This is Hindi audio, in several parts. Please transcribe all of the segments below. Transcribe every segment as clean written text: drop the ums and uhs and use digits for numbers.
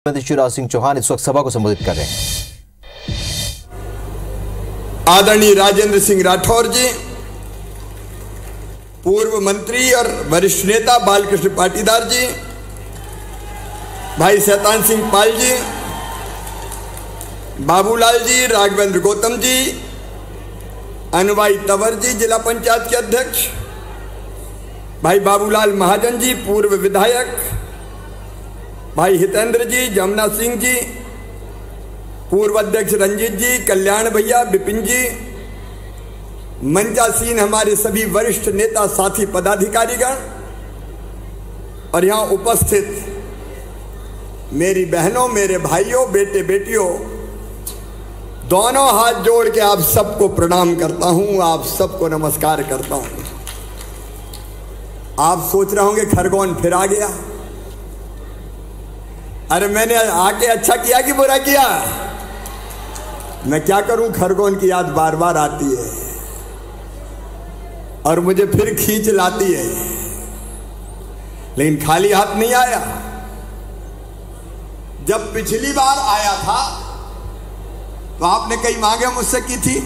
मुख्यमंत्री शिवराज सिंह चौहान इस वक्त सभा को संबोधित कर रहे हैं। आदरणीय राजेंद्र सिंह राठौर जी, पूर्व मंत्री और वरिष्ठ नेता बालकृष्ण पाटीदार जी, भाई शैतान सिंह पाल जी, बाबूलाल जी, राघवेंद्र गौतम जी, अनुभाई तंवर जी, जिला पंचायत के अध्यक्ष, भाई बाबूलाल महाजन जी, पूर्व विधायक, भाई हितेंद्र जी, जमुना सिंह जी, पूर्व अध्यक्ष रंजीत जी, कल्याण भैया, विपिन जी, मंचासीन हमारे सभी वरिष्ठ नेता साथी पदाधिकारीगण और यहाँ उपस्थित मेरी बहनों, मेरे भाइयों, बेटे बेटियों, दोनों हाथ जोड़ के आप सबको प्रणाम करता हूं, आप सबको नमस्कार करता हूं। आप सोच रहे होंगे खरगोन फिर आ गया। अरे मैंने आके अच्छा किया कि बुरा किया? मैं क्या करूं, खरगोन की याद बार बार आती है और मुझे फिर खींच लाती है, लेकिन खाली हाथ नहीं आया। जब पिछली बार आया था तो आपने कई मांगे मुझसे की थी।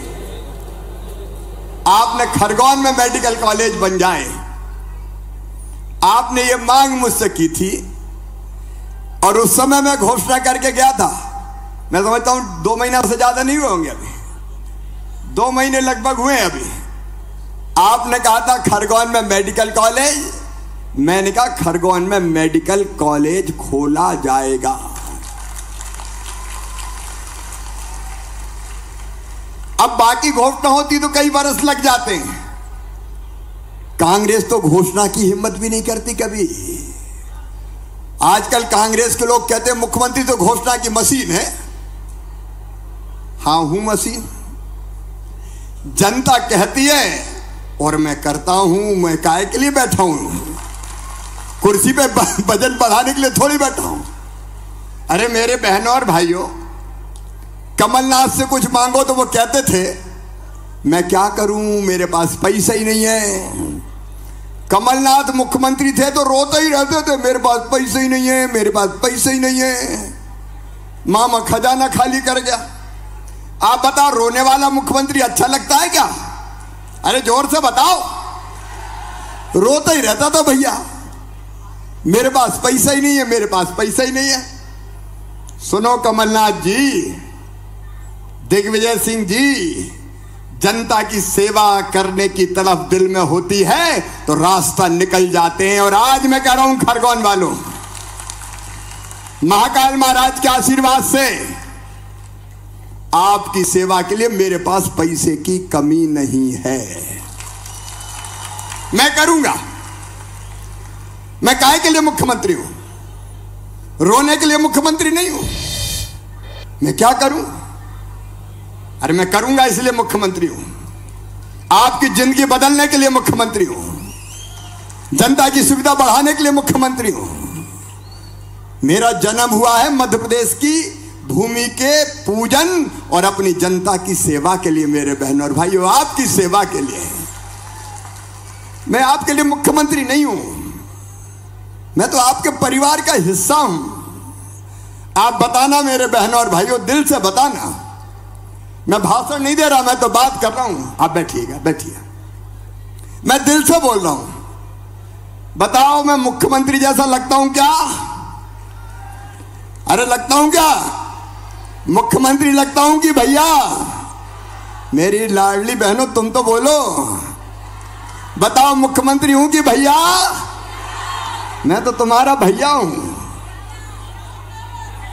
आपने खरगोन में मेडिकल कॉलेज बन जाए, आपने ये मांग मुझसे की थी और उस समय मैं घोषणा करके गया था। मैं समझता हूं 2 महीना से ज्यादा नहीं हुए होंगे, अभी 2 महीने लगभग हुए हैं अभी। आपने कहा था खरगोन में मेडिकल कॉलेज, मैंने कहा खरगोन में मेडिकल कॉलेज खोला जाएगा। अब बाकी घोषणा होती तो कई बरस लग जाते हैं। कांग्रेस तो घोषणा की हिम्मत भी नहीं करती कभी। आजकल कांग्रेस के लोग कहते हैं मुख्यमंत्री तो घोषणा की मशीन है। हां, हूं मशीन। जनता कहती है और मैं करता हूं। मैं काहे के लिए बैठा हूं? कुर्सी पे बजट बढ़ाने के लिए थोड़ी बैठा हूं। अरे मेरे बहनों और भाइयों, कमलनाथ से कुछ मांगो तो वो कहते थे मैं क्या करूं, मेरे पास पैसा ही नहीं है। कमलनाथ मुख्यमंत्री थे तो रोते ही रहते थे, मेरे पास पैसा ही नहीं है, मेरे पास पैसा ही नहीं है। मामा खजाना खाली कर गया। आप बताओ, रोने वाला मुख्यमंत्री अच्छा लगता है क्या? अरे जोर से बताओ। रोता ही रहता था भैया, मेरे पास पैसा ही नहीं है, मेरे पास पैसा ही नहीं है। सुनो कमलनाथ जी, दिग्विजय सिंह जी, जनता की सेवा करने की तरफ दिल में होती है तो रास्ता निकल जाते हैं। और आज मैं कह रहा हूं खरगोन वालों, महाकाल महाराज के आशीर्वाद से आपकी सेवा के लिए मेरे पास पैसे की कमी नहीं है। मैं करूंगा। मैं काहे के लिए मुख्यमंत्री हूं? रोने के लिए मुख्यमंत्री नहीं हूं। मैं क्या करूं? अरे मैं करूंगा इसलिए मुख्यमंत्री हूं। आपकी जिंदगी बदलने के लिए मुख्यमंत्री हूं। जनता की सुविधा बढ़ाने के लिए मुख्यमंत्री हूं। मेरा जन्म हुआ है मध्य प्रदेश की भूमि के पूजन और अपनी जनता की सेवा के लिए। मेरे बहनों और भाइयों, आपकी सेवा के लिए। मैं आपके लिए मुख्यमंत्री नहीं हूं, मैं तो आपके परिवार का हिस्सा हूं। आप बताना मेरे बहनों और भाइयों, दिल से बताना। मैं भाषण नहीं दे रहा, मैं तो बात कर रहा हूं। आप बैठिएगा, बैठिए। मैं दिल से बोल रहा हूं। बताओ, मैं मुख्यमंत्री जैसा लगता हूं क्या? अरे लगता हूं क्या? मुख्यमंत्री लगता हूं कि भैया? मेरी लाडली बहनों, तुम तो बोलो। बताओ, मुख्यमंत्री हूं कि भैया? मैं तो तुम्हारा भैया हूं।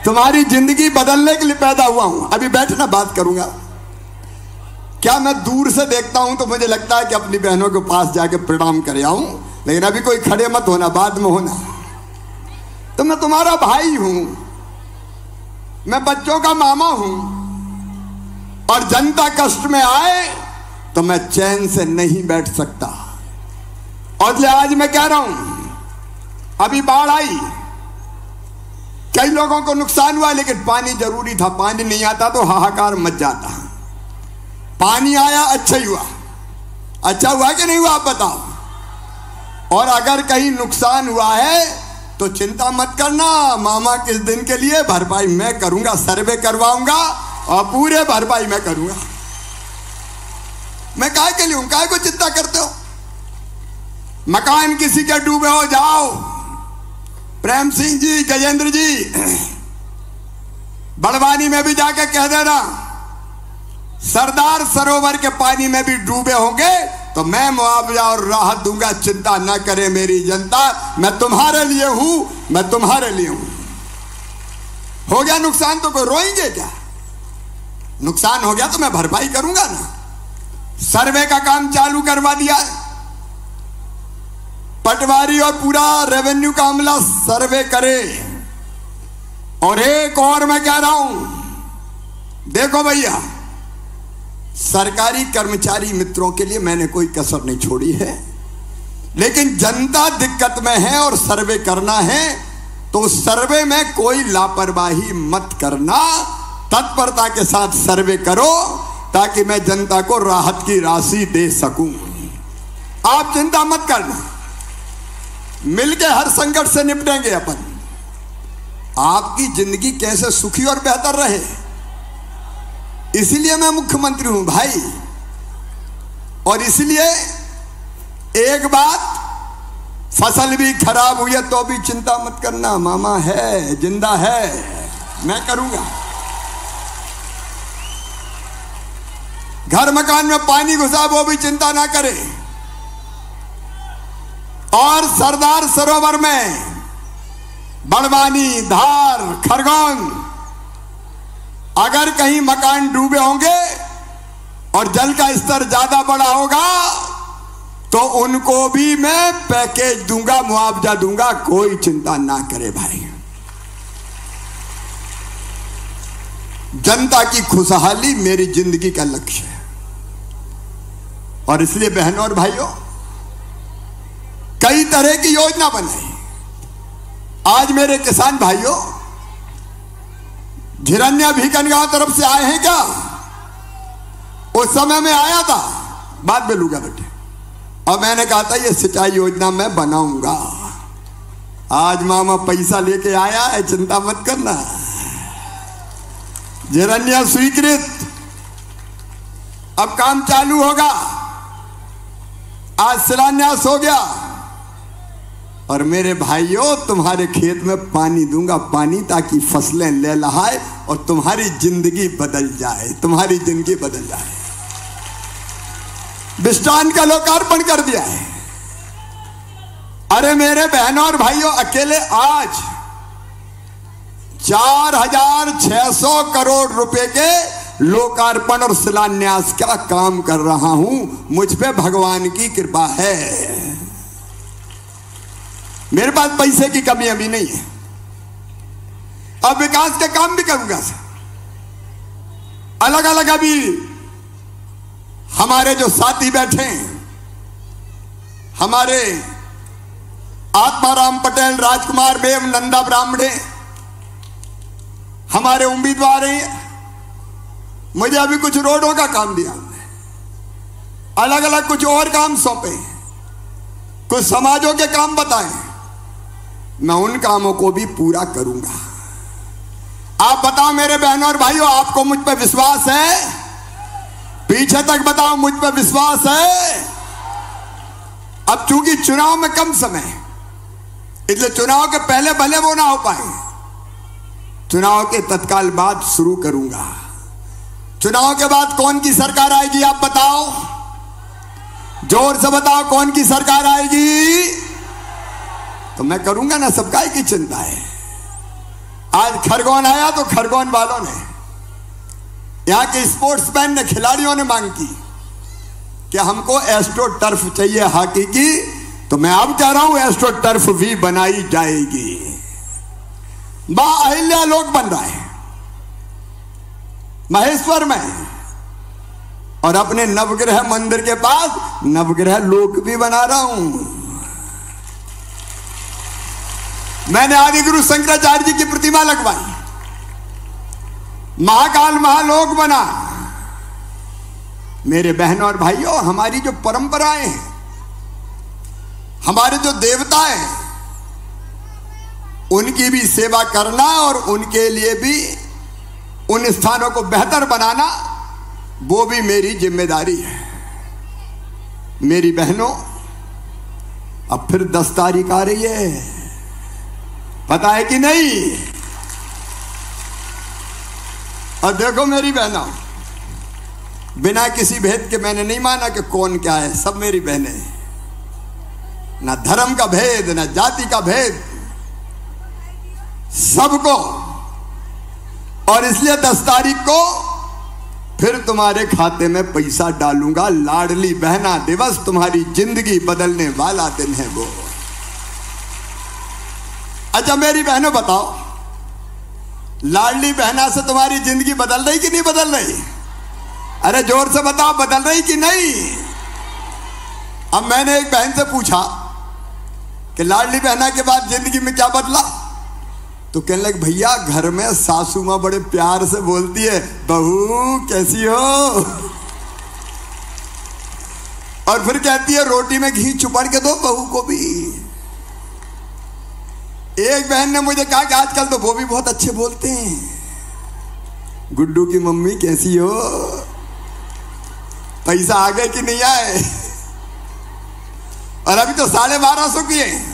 तुम्हारी जिंदगी बदलने के लिए पैदा हुआ हूं। अभी बैठना, बात करूंगा। क्या मैं दूर से देखता हूं तो मुझे लगता है कि अपनी बहनों के पास जाके प्रणाम कर आऊं, लेकिन अभी कोई खड़े मत होना, बाद में होना। तो मैं तुम्हारा भाई हूं, मैं बच्चों का मामा हूं, और जनता कष्ट में आए तो मैं चैन से नहीं बैठ सकता। और आज मैं कह रहा हूं, अभी बाढ़ आई, कई लोगों को नुकसान हुआ, लेकिन पानी जरूरी था। पानी नहीं आता तो हाहाकार मच जाता। पानी आया, अच्छा ही हुआ। अच्छा हुआ कि नहीं हुआ, आप बताओ। और अगर कहीं नुकसान हुआ है तो चिंता मत करना, मामा किस दिन के लिए भरपाई मैं करूंगा, सर्वे करवाऊंगा और पूरे भरपाई मैं करूंगा। मैं काहे के लिए हूं, काहे को चिंता करते हो? मकान किसी के डूबे हो, जाओ प्रेम सिंह जी, गजेंद्र जी, बड़वानी में भी जाके कह देना सरदार सरोवर के पानी में भी डूबे होंगे तो मैं मुआवजा और राहत दूंगा, चिंता न करे मेरी जनता, मैं तुम्हारे लिए हूं, मैं तुम्हारे लिए हूं। हो गया नुकसान तो कोई रोएंगे क्या? नुकसान हो गया तो मैं भरपाई करूंगा ना। सर्वे का काम चालू करवा दिया है, पटवारी और पूरा रेवेन्यू का अमला सर्वे करे। और एक और मैं कह रहा हूं, देखो भैया, सरकारी कर्मचारी मित्रों के लिए मैंने कोई कसर नहीं छोड़ी है, लेकिन जनता दिक्कत में है और सर्वे करना है तो सर्वे में कोई लापरवाही मत करना, तत्परता के साथ सर्वे करो ताकि मैं जनता को राहत की राशि दे सकूं। आप चिंता मत करना, मिलके हर संकट से निपटेंगे अपन। आपकी जिंदगी कैसे सुखी और बेहतर रहे, इसीलिए मैं मुख्यमंत्री हूं भाई। और इसलिए एक बात, फसल भी खराब हुई है तो भी चिंता मत करना, मामा है, जिंदा है, मैं करूंगा। घर मकान में पानी घुसा वो भी चिंता ना करे। और सरदार सरोवर में बड़वानी, धार, खरगोन, अगर कहीं मकान डूबे होंगे और जल का स्तर ज्यादा बड़ा होगा तो उनको भी मैं पैकेज दूंगा, मुआवजा दूंगा, कोई चिंता ना करे भाई। जनता की खुशहाली मेरी जिंदगी का लक्ष्य है। और इसलिए बहनों और भाइयों, कई तरह की योजना बनाई। आज मेरे किसान भाइयों झिरन्या भीकनगांव तरफ से आए हैं क्या? उस समय में आया था, बात बोलूंगा बेटे, और मैंने कहा था ये सिंचाई योजना मैं बनाऊंगा। आज मामा पैसा लेके आया है, चिंता मत करना, झिरन्या स्वीकृत, अब काम चालू होगा। आज शिलान्यास हो गया। और मेरे भाइयों, तुम्हारे खेत में पानी दूंगा, पानी, ताकि फसलें लहलहाए और तुम्हारी जिंदगी बदल जाए, तुम्हारी जिंदगी बदल जाए। विस्तान का लोकार्पण कर दिया है। अरे मेरे बहनों और भाइयों, अकेले आज 4600 करोड़ रुपए के लोकार्पण और शिलान्यास का काम कर रहा हूं। मुझ पे भगवान की कृपा है, मेरे पास पैसे की कमी अभी नहीं है। अब विकास के काम भी करूंगा। अलग अलग अभी हमारे जो साथी बैठे हैं, हमारे आत्माराम पटेल, राजकुमार बेम, नंदा ब्राह्मणे हमारे उम्मीदवार हैं। मुझे अभी कुछ रोडों का काम दिया, अलग अलग कुछ और काम सौंपे, कुछ समाजों के काम बताए। मैं उन कामों को भी पूरा करूंगा। आप बताओ मेरे बहनों और भाइयों, आपको मुझ पर विश्वास है? पीछे तक बताओ, मुझ पर विश्वास है? अब चूंकि चुनाव में कम समय, इसलिए चुनाव के पहले भले वो ना हो पाए, चुनाव के तत्काल बाद शुरू करूंगा। चुनाव के बाद कौन की सरकार आएगी आप बताओ, जोर से बताओ, कौन की सरकार आएगी? तो मैं करूंगा ना, सबका की चिंता है। आज खरगोन आया तो खरगोन वालों ने, यहां के स्पोर्ट्समैन ने, खिलाड़ियों ने मांग की कि हमको एस्ट्रो टर्फ चाहिए हॉकी की, तो मैं अब कह रहा हूं एस्ट्रो टर्फ भी बनाई जाएगी। अहिल्या लोक बन रहा है महेश्वर में, और अपने नवग्रह मंदिर के पास नवग्रह लोक भी बना रहा हूं। मैंने आदिगुरु शंकराचार्य जी की प्रतिमा लगवाई, महाकाल महालोक बना। मेरे बहनों और भाइयों, हमारी जो परंपराएं हैं, हमारे जो देवता हैं, उनकी भी सेवा करना और उनके लिए भी उन स्थानों को बेहतर बनाना, वो भी मेरी जिम्मेदारी है। मेरी बहनों, अब फिर 10 तारीख आ रही है, पता है कि नहीं? और देखो मेरी बहनों, बिना किसी भेद के मैंने नहीं माना कि कौन क्या है, सब मेरी बहनें हैं। ना धर्म का भेद, ना जाति का भेद, सबको। और इसलिए 10 तारीख को फिर तुम्हारे खाते में पैसा डालूंगा। लाडली बहना दिवस, तुम्हारी जिंदगी बदलने वाला दिन है वो। अच्छा मेरी बहनों बताओ, लाडली बहना से तुम्हारी जिंदगी बदल रही कि नहीं बदल रही? अरे जोर से बताओ, बदल रही कि नहीं? अब मैंने एक बहन से पूछा कि लाडली बहना के बाद जिंदगी में क्या बदला, तो कहने लगे भैया घर में सासू मां बड़े प्यार से बोलती है, बहू कैसी हो, और फिर कहती है रोटी में घी चुपड़ के दो बहू को भी। एक बहन ने मुझे कहा कि आजकल तो वो भी बहुत अच्छे बोलते हैं, गुड्डू की मम्मी कैसी हो, पैसा आ गए कि नहीं आए? और अभी तो 1250 की है।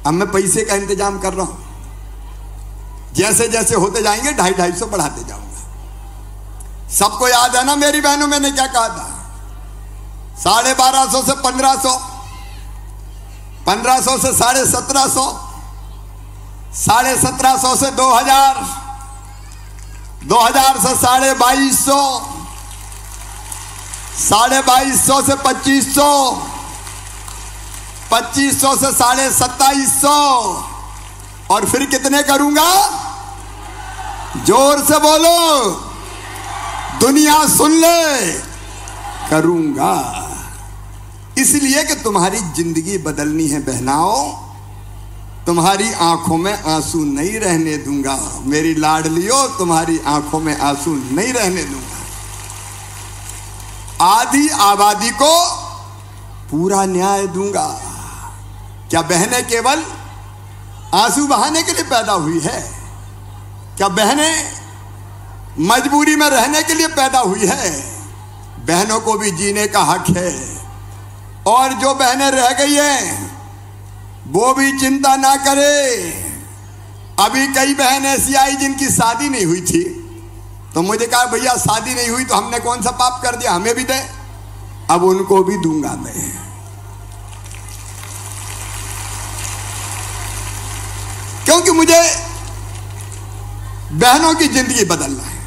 अब मैं पैसे का इंतजाम कर रहा हूं, जैसे जैसे होते जाएंगे 250-250 बढ़ाते जाऊंगा। सबको याद है ना मेरी बहनों, मैंने क्या कहा था? 1250 से 1500, 1500 से 1750, 1750 से 2000, 2000 से 2250, 2250 से 2500, 2500 से 2750, और फिर कितने करूंगा? जोर से बोलो, दुनिया सुन ले, करूंगा। इसलिए कि तुम्हारी जिंदगी बदलनी है बहनाओं, तुम्हारी आंखों में आंसू नहीं रहने दूंगा। मेरी लाडलियों, तुम्हारी आंखों में आंसू नहीं रहने दूंगा। आधी आबादी को पूरा न्याय दूंगा। क्या बहनें केवल आंसू बहाने के लिए पैदा हुई है? क्या बहनें मजबूरी में रहने के लिए पैदा हुई है? बहनों को भी जीने का हक है। और जो बहनें रह गई हैं वो भी चिंता ना करे। अभी कई बहनें ऐसी आई जिनकी शादी नहीं हुई थी, तो मुझे कहा भैया शादी नहीं हुई तो हमने कौन सा पाप कर दिया, हमें भी दे। अब उनको भी दूंगा मैं। क्योंकि मुझे बहनों की जिंदगी बदलना है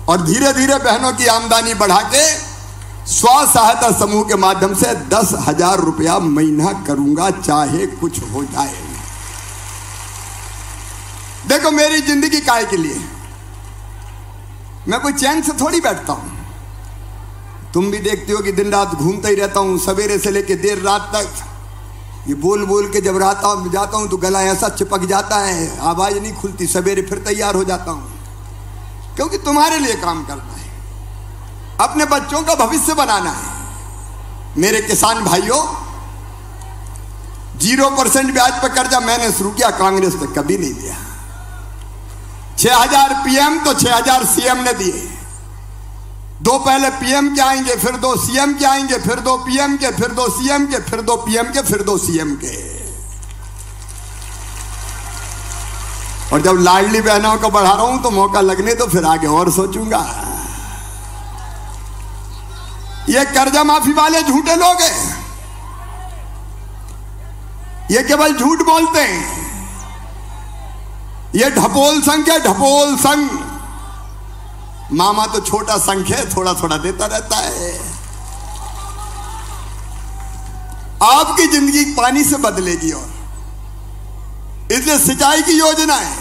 और धीरे धीरे बहनों की आमदनी बढ़ा के स्व सहायता समूह के माध्यम से 10,000 रुपया महीना करूंगा, चाहे कुछ हो जाए। देखो मेरी जिंदगी काहे के लिए, मैं कोई चैन से थोड़ी बैठता हूं। तुम भी देखते हो कि दिन रात घूमता ही रहता हूं, सवेरे से लेकर देर रात तक। ये बोल बोल के जब जाता हूं तो गला ऐसा चिपक जाता है, आवाज नहीं खुलती। सवेरे फिर तैयार हो जाता हूं, क्योंकि तुम्हारे लिए काम करना है, अपने बच्चों का भविष्य बनाना है। मेरे किसान भाइयों, 0% ब्याज पर कर्जा मैंने शुरू किया, कांग्रेस ने कभी नहीं दिया। 6,000 पीएम तो 6,000 सीएम ने दिए। 2 पहले पीएम के आएंगे, फिर 2 सीएम के आएंगे, फिर 2 पीएम के, फिर 2 सीएम के, फिर 2 पीएम के, फिर 2 सीएम के। और जब लाडली बहनों को बढ़ा रहा हूं तो मौका लगने तो फिर आगे और सोचूंगा। ये कर्जा माफी वाले झूठे लोग हैं, ये केवल झूठ बोलते हैं। ये ढपोल संघ है, ढपोल संघ। मामा तो छोटा संघ है, थोड़ा थोड़ा देता रहता है। आपकी जिंदगी पानी से बदलेगी, और इसलिए सिंचाई की योजना है।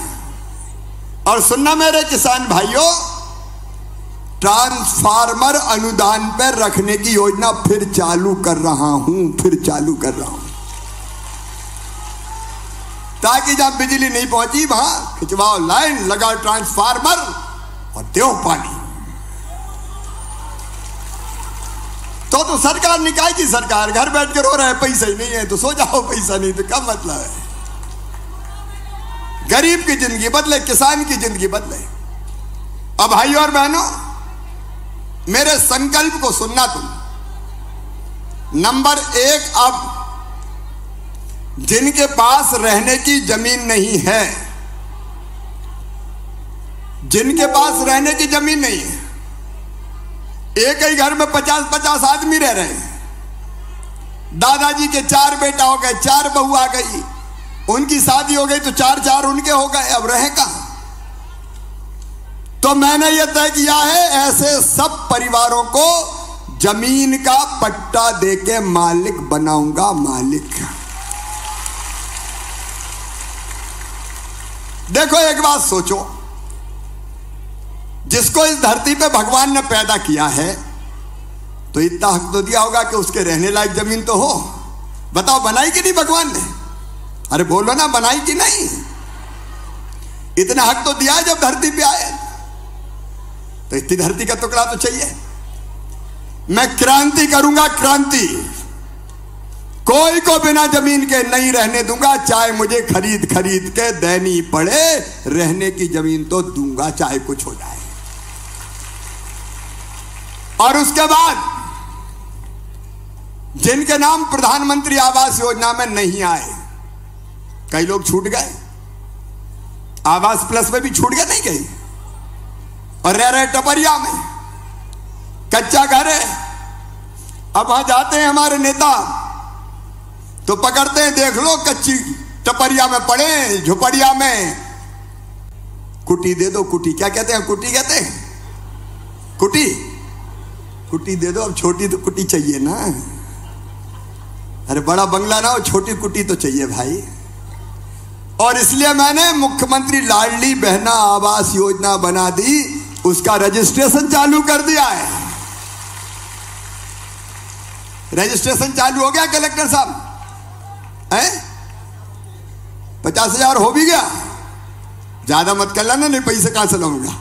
और सुनना मेरे किसान भाइयों, ट्रांसफार्मर अनुदान पर रखने की योजना फिर चालू कर रहा हूं, ताकि जहां बिजली नहीं पहुंची वहां खिंचवाओ लाइन, लगाओ ट्रांसफार्मर और दो पानी। तो सरकार निकाय की सरकार घर बैठ के रो रहे हैं पैसा ही नहीं है, तो सो जाओ, पैसा नहीं तो क्या मतलब है। गरीब की जिंदगी बदले, किसान की जिंदगी बदले। अब भाई और बहनों, मेरे संकल्प को सुनना तुम। नंबर 1, अब जिनके पास रहने की जमीन नहीं है, जिनके पास रहने की जमीन नहीं है, एक ही घर में 50-50 आदमी रह रहे हैं, दादाजी के 4 बेटा हो गए, 4 बहू आ गई, उनकी शादी हो गई तो 4-4 उनके हो गए, अब रहे कहां? तो मैंने यह तय किया है, ऐसे सब परिवारों को जमीन का पट्टा देके मालिक बनाऊंगा, मालिक। देखो एक बात सोचो, जिसको इस धरती पे भगवान ने पैदा किया है तो इतना हक तो दिया होगा कि उसके रहने लायक जमीन तो हो। बताओ, बनाई कि नहीं भगवान ने? अरे बोलो ना, बनाई कि नहीं? इतना हक तो दिया जब धरती पे आए, तो इतनी धरती का टुकड़ा तो चाहिए। मैं क्रांति करूंगा, क्रांति। कोई को बिना जमीन के नहीं रहने दूंगा, चाहे मुझे खरीद खरीद के देनी पड़े, रहने की जमीन तो दूंगा, चाहे कुछ हो जाए। और उसके बाद जिनके नाम प्रधानमंत्री आवास योजना में नहीं आए, कई लोग छूट गए, आवास प्लस में भी छूट गए, नहीं गए, और रह रहे टपरिया में, कच्चा घर है। अब वहां जाते हैं हमारे नेता तो पकड़ते हैं, देख लो कच्ची टपरिया में पड़े, झुपड़िया में, कुटी दे दो, कुटी। क्या कहते हैं? कुटी कहते हैं, कुटी, कुटी दे दो। अब छोटी तो कुटी चाहिए ना, अरे बड़ा बंगला ना हो, छोटी कुटी तो चाहिए भाई। और इसलिए मैंने मुख्यमंत्री लाडली बहना आवास योजना बना दी, उसका रजिस्ट्रेशन चालू कर दिया है। रजिस्ट्रेशन चालू हो गया कलेक्टर साहब, है 50,000 हो भी गया। ज्यादा मत कर लेना, नहीं पैसे कहां से लाऊंगा।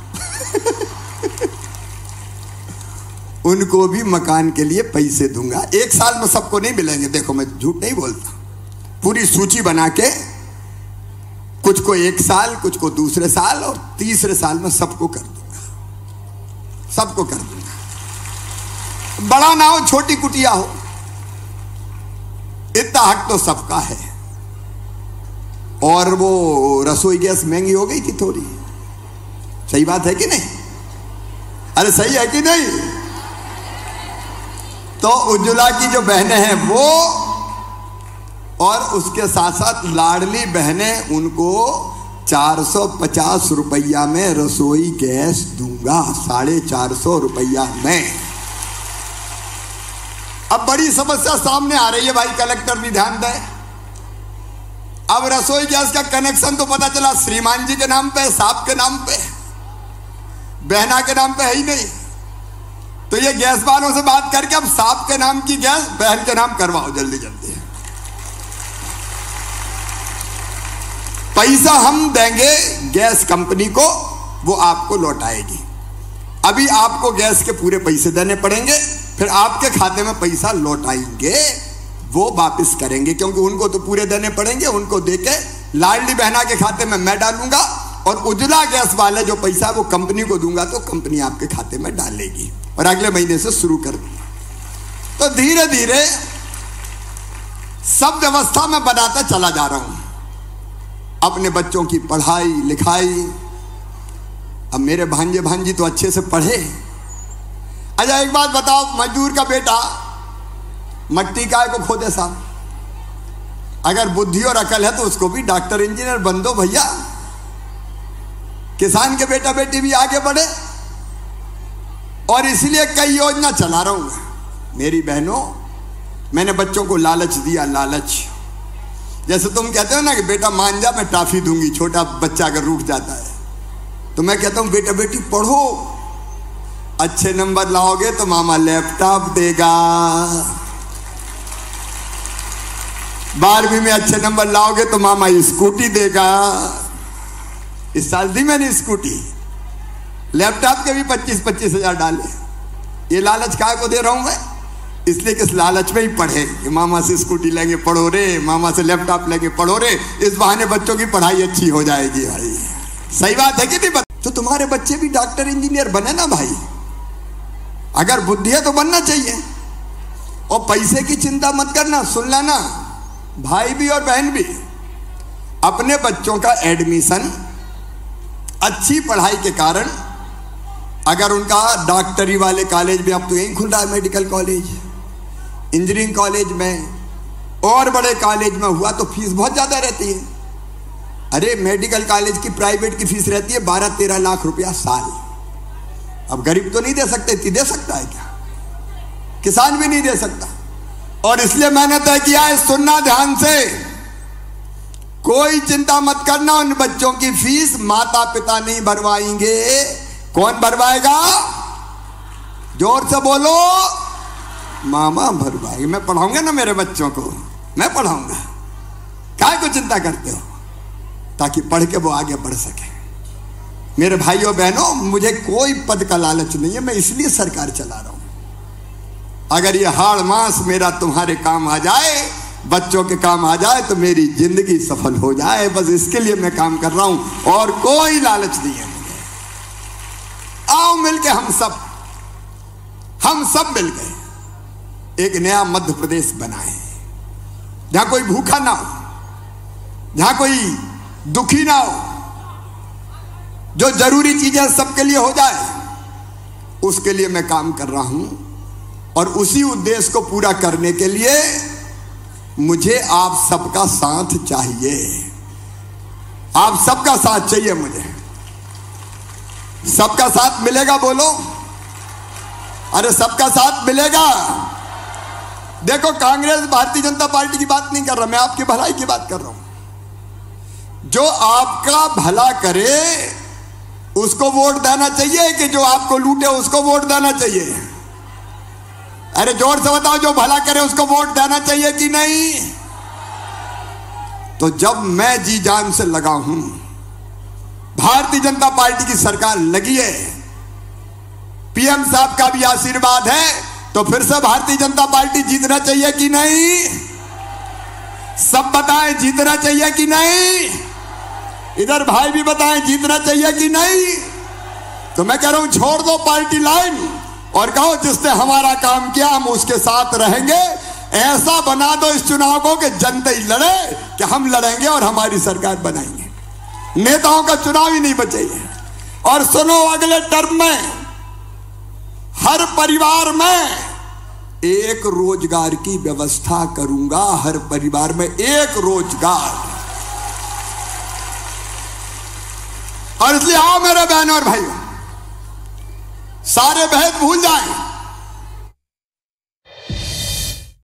उनको भी मकान के लिए पैसे दूंगा, 1 साल में सबको नहीं मिलेंगे। देखो मैं झूठ नहीं बोलता, पूरी सूची बना के कुछ को 1 साल, कुछ को दूसरे साल, और तीसरे साल में सबको कर दूंगा, सबको कर दूंगा। बड़ा ना हो, छोटी कुटिया हो, इतना हक तो सबका है। और वो रसोई गैस महंगी हो गई थी थोड़ी, सही बात है कि नहीं? अरे सही है कि नहीं? तो उज्ज्वला की जो बहनें हैं वो, और उसके साथ साथ लाडली बहनें, उनको 450 रुपया में रसोई गैस दूंगा, 450 रुपया में। अब बड़ी समस्या सामने आ रही है भाई, कलेक्टर भी ध्यान दें। अब रसोई गैस का कनेक्शन तो पता चला श्रीमान जी के नाम पे, साहब के नाम पे, बहना के नाम पे है ही नहीं। तो ये गैस वालों से बात करके अब साहब के नाम की गैस बहन के नाम करवाओ जल्दी जल्दी। पैसा हम देंगे गैस कंपनी को, वो आपको लौटाएगी। अभी आपको गैस के पूरे पैसे देने पड़ेंगे, फिर आपके खाते में पैसा लौटाएंगे, वो वापस करेंगे, क्योंकि उनको तो पूरे देने पड़ेंगे। उनको देके लाडली बहना के खाते में मैं डालूंगा, और उज्ज्वला गैस वाले जो पैसा वो कंपनी को दूंगा, तो कंपनी आपके खाते में डालेगी, और अगले महीने से शुरू कर दूंगा। तो धीरे धीरे सब व्यवस्था में बनाता चला जा रहा हूं, अपने बच्चों की पढ़ाई लिखाई। अब मेरे भांजे भांजी तो अच्छे से पढ़े। अच्छा एक बात बताओ, मजदूर का बेटा मट्टी काय को खोदे साहब, अगर बुद्धि और अकल है तो उसको भी डॉक्टर इंजीनियर बन दो भैया। किसान के बेटा बेटी भी आगे बढ़े, और इसलिए कई योजना चला रहा हूं। मेरी बहनों, मैंने बच्चों को लालच दिया, लालच। जैसे तुम कहते हो ना कि बेटा मान जा, मैं टॉफी दूंगी, छोटा बच्चा अगर रूठ जाता है, तो मैं कहता हूं बेटा बेटी पढ़ो, अच्छे नंबर लाओगे तो मामा लैपटॉप देगा, 12वीं में अच्छे नंबर लाओगे तो मामा स्कूटी देगा। इस साल दी मैंने स्कूटी, लैपटॉप के भी 25-25 हजार डाले। ये लालच काय को दे रहा हूं मैं? इसलिए कि इस लालच में ही पढ़े कि मामा से स्कूटी लेंगे पढ़ो रे, मामा से लैपटॉप लेंगे पढ़ो रे, इस बहाने बच्चों की पढ़ाई अच्छी हो जाएगी भाई। सही बात है कि नहीं? तो तुम्हारे बच्चे भी डॉक्टर इंजीनियर बने ना भाई, अगर बुद्धि है तो बनना चाहिए। और पैसे की चिंता मत करना, सुन लेना भाई भी और बहन भी, अपने बच्चों का एडमिशन अच्छी पढ़ाई के कारण, अगर उनका डॉक्टरी वाले कॉलेज में, अब तो यही खुल रहा है मेडिकल कॉलेज, इंजीनियरिंग कॉलेज में और बड़े कॉलेज में हुआ तो फीस बहुत ज़्यादा रहती है। अरे मेडिकल कॉलेज की प्राइवेट की फीस रहती है 12-13 लाख रुपया साल। अब गरीब तो नहीं दे सकते, इतनी दे सकता है क्या? किसान भी नहीं दे सकता। और इसलिए मैंने तय किया है, सुनना ध्यान से, कोई चिंता मत करना, उन बच्चों की फीस माता पिता नहीं भरवाएंगे। कौन भरवाएगा? जोर से बोलो, मामा भरवाएंगे। मैं पढ़ाऊंगा ना मेरे बच्चों को, मैं पढ़ाऊंगा। काय को चिंता करते हो? ताकि पढ़ के वो आगे बढ़ सके। मेरे भाइयों बहनों, मुझे कोई पद का लालच नहीं है, मैं इसलिए सरकार चला रहा हूं। अगर ये हाड़ मास मेरा तुम्हारे काम आ जाए, बच्चों के काम आ जाए, तो मेरी जिंदगी सफल हो जाए, बस इसके लिए मैं काम कर रहा हूं, और कोई लालच नहीं है मुझे। आओ मिलके हम सब मिलके एक नया मध्य प्रदेश बनाए, जहां कोई भूखा ना हो, जहां कोई दुखी ना हो, जो जरूरी चीजें सबके लिए हो जाए, उसके लिए मैं काम कर रहा हूं। और उसी उद्देश्य को पूरा करने के लिए मुझे आप सबका साथ चाहिए। आप सबका साथ चाहिए मुझे। सबका साथ मिलेगा? बोलो, अरे सबका साथ मिलेगा। देखो, कांग्रेस भारतीय जनता पार्टी की बात नहीं कर रहा, मैं आपकी भलाई की बात कर रहा हूं। जो आपका भला करे उसको वोट देना चाहिए, कि जो आपको लूटे उसको वोट देना चाहिए? अरे जोर से बताओ, जो भला करे उसको वोट देना चाहिए कि नहीं? तो जब मैं जी जान से लगा हूं, भारतीय जनता पार्टी की सरकार लगी है, पीएम साहब का भी आशीर्वाद है, तो फिर से भारतीय जनता पार्टी जीतना चाहिए कि नहीं? सब बताएं, जीतना चाहिए कि नहीं? इधर भाई भी बताएं, जीतना चाहिए कि नहीं? तो मैं कह रहा हूं, छोड़ दो पार्टी लाइन और कहो, जिसने हमारा काम किया हम उसके साथ रहेंगे। ऐसा बना दो इस चुनाव को कि जनता ही लड़े, कि हम लड़ेंगे और हमारी सरकार बनाएंगे। नेताओं का चुनाव ही नहीं बचेगा। और सुनो, अगले टर्म में हर परिवार में एक रोजगार की व्यवस्था करूंगा। हर परिवार में एक रोजगार। और इसलिए आओ मेरे बहनों और भाइयों, सारे भेद भूल जाएं।